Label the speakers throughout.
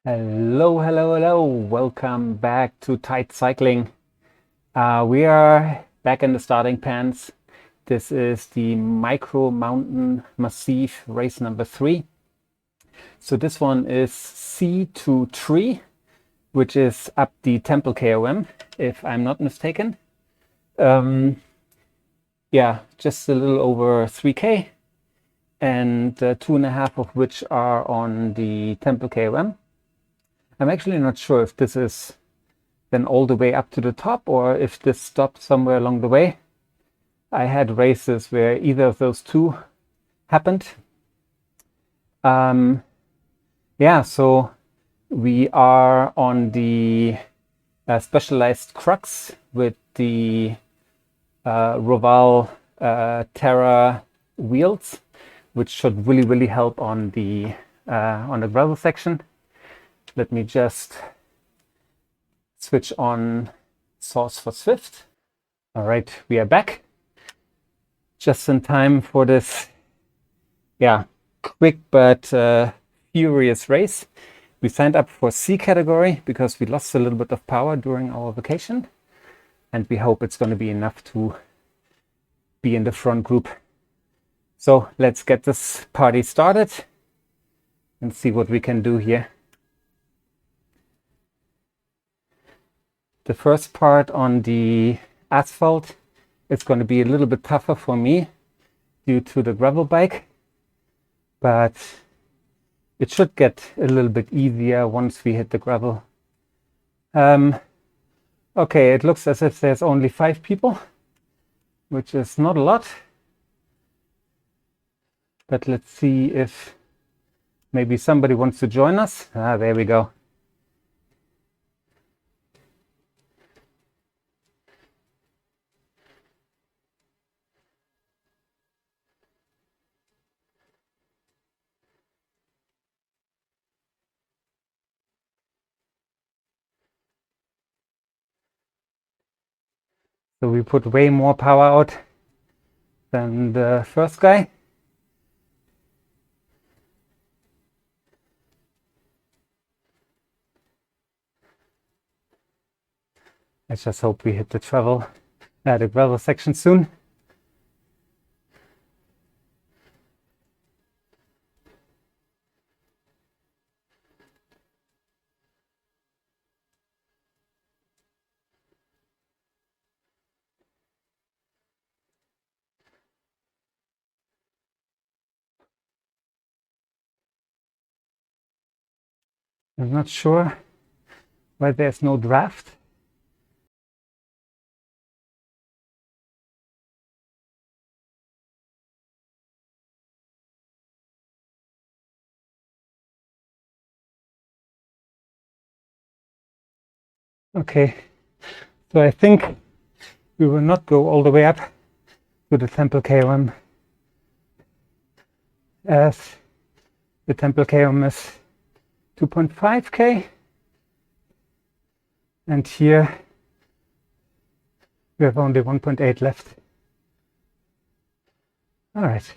Speaker 1: Hello, hello, hello. Welcome back to Tight Cycling. We are back in the starting pens. This is the Micro Mountain Massif race number 3. So this one is C23, which is up the Temple KOM, if I'm not mistaken. Yeah, just a little over 3K, and 2.5 of which are on the Temple KOM. I'm actually not sure if this is then all the way up to the top or if this stopped somewhere along the way. I had races where either of those two happened. Yeah, so we are on the specialized Crux with the Roval Terra wheels, which should really help on the gravel section. Let me just switch on source for Zwift. All right, we are back just in time for this, quick but furious race. We signed up for C category because we lost a little bit of power during our vacation, and we hope it's going to be enough to be in the front group. So let's get this party started and see what we can do here. The first part on the asphalt is going to be a little bit tougher for me due to the gravel bike, but it should get a little bit easier once we hit the gravel. Okay, it looks as if there's only 5 people, which is not a lot. But let's see if maybe somebody wants to join us. There we go. So we put way more power out than the first guy. I just hope we hit the gravel section soon. I'm not sure why there's no draft. Okay, so I think we will not go all the way up to the Temple KOM, as the Temple KOM is 2.5K, and here we have only 1.8 left. All right.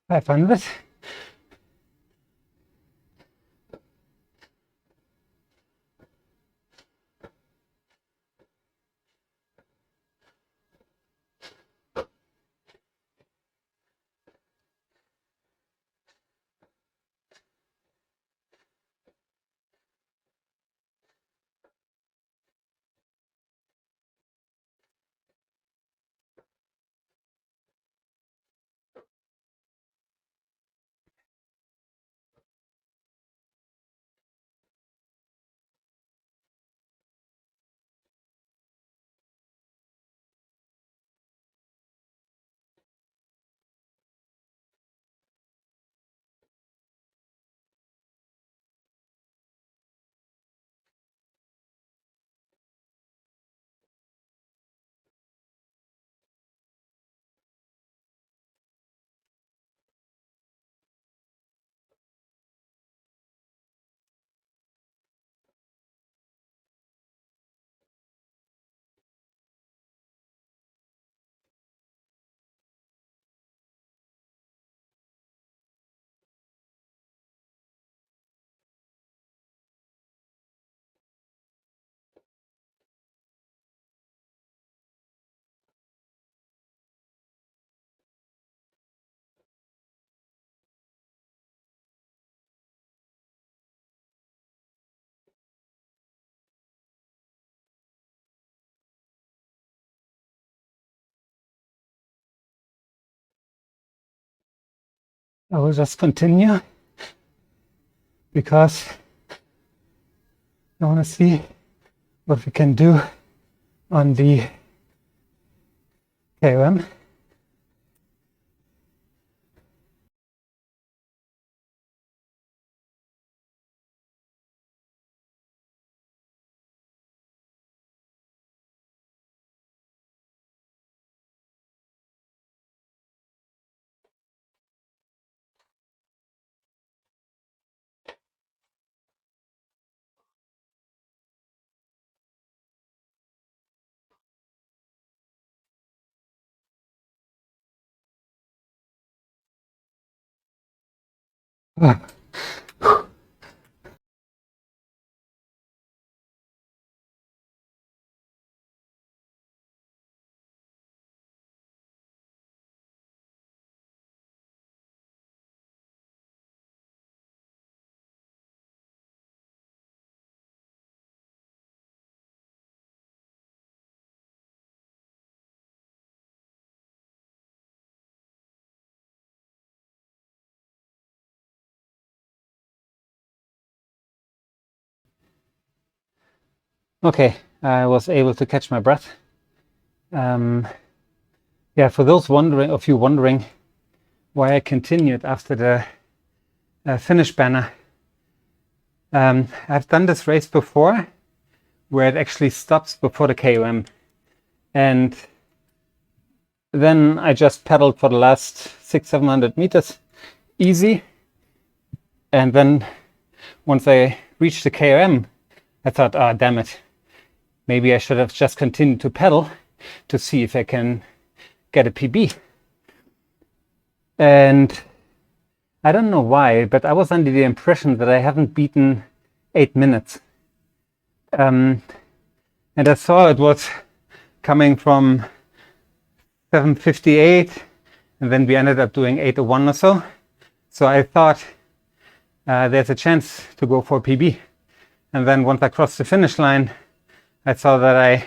Speaker 1: I found it. I will just continue because I want to see what we can do on the KOM. Okay, I was able to catch my breath. Yeah, for those of you wondering why I continued after the finish banner, I've done this race before where it actually stops before the KOM, and then I just pedaled for the last 600-700 meters easy, and then once I reached the KOM, I thought, ah, damn it, maybe I should have just continued to pedal to see if I can get a PB. And I don't know why, but I was under the impression that I haven't beaten 8 minutes. And I saw it was coming from 7:58, and then we ended up doing 8:01 or so. So I thought there's a chance to go for a PB. And then once I crossed the finish line, I saw that I,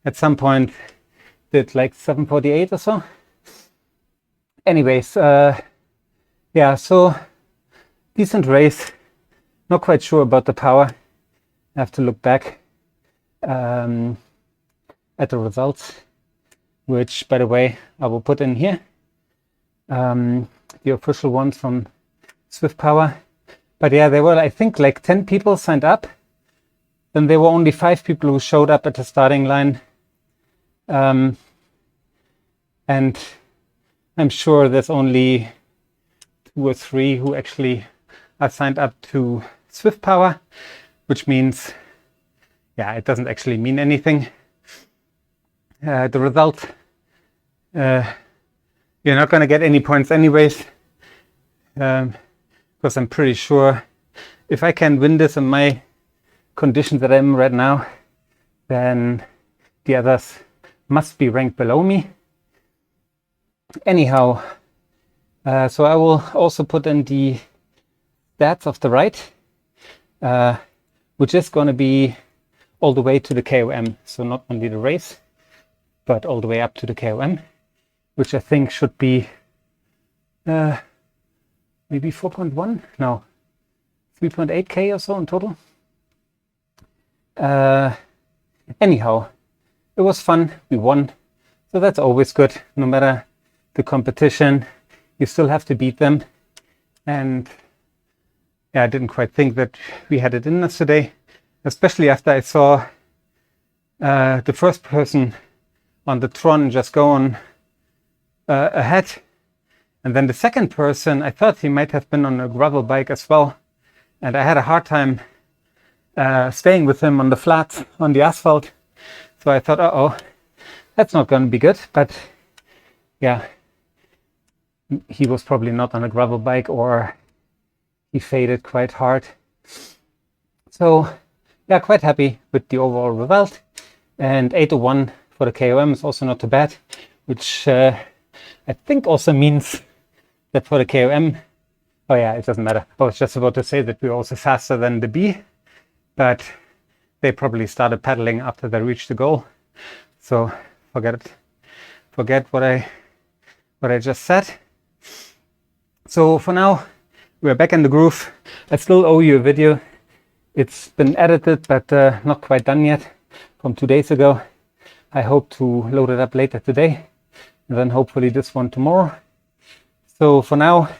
Speaker 1: at some point, did like 7:48 or so. Anyways, yeah, so decent race. Not quite sure about the power. I have to look back at the results, which, by the way, I will put in here. The official ones from zwiftpower. But yeah, there were, I think, like 10 people signed up. Then there were only 5 people who showed up at the starting line. And I'm sure there's only 2 or 3 who actually are signed up to zwiftpower, which means, yeah, it doesn't actually mean anything. The result, you're not going to get any points anyways, because I'm pretty sure if I can win this in my conditions that I'm in right now, then the others must be ranked below me. Anyhow, so I will also put in the stats of the ride, which is going to be all the way to the KOM. So not only the race, but all the way up to the KOM, which I think should be maybe 4.1, no, 3.8K or so in total. Anyhow, it was fun. We won. So that's always good. No matter the competition, you still have to beat them. And yeah, I didn't quite think that we had it in us today, especially after I saw the first person on the Tron just go on ahead. And then the second person, I thought he might have been on a gravel bike as well. And I had a hard time staying with him on the flats, on the asphalt. So I thought, uh-oh, that's not going to be good. But yeah, he was probably not on a gravel bike, or he faded quite hard. So yeah, quite happy with the overall result. And 8:01 for the KOM is also not too bad, which I think also means that for the KOM, oh yeah, it doesn't matter. I was just about to say that we're also faster than the B, but they probably started pedaling after they reached the goal. So forget it. Forget what I just said. So for now, we're back in the groove. I still owe you a video. It's been edited, but not quite done yet, from 2 days ago. I hope to load it up later today, and then hopefully this one tomorrow. So for now,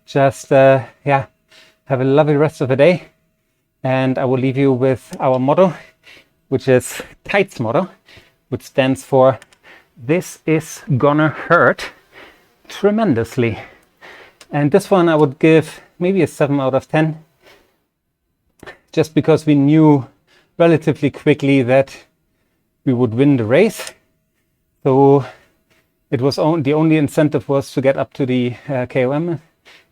Speaker 1: just yeah, have a lovely rest of the day, and I will leave you with our motto, which is TIGHT's motto, which stands for "This is gonna hurt tremendously." And this one I would give maybe a 7 out of 10, just because we knew relatively quickly that we would win the race. So it was the only incentive was to get up to the KOM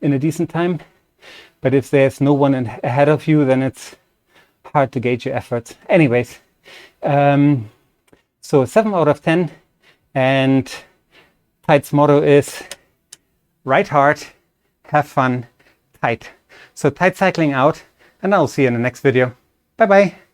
Speaker 1: in a decent time. But if there's no one ahead of you, then it's hard to gauge your efforts. Anyways, so 7 out of 10, and TIGHT's motto is ride hard, have fun, tight. So tight cycling out, and I'll see you in the next video. Bye bye.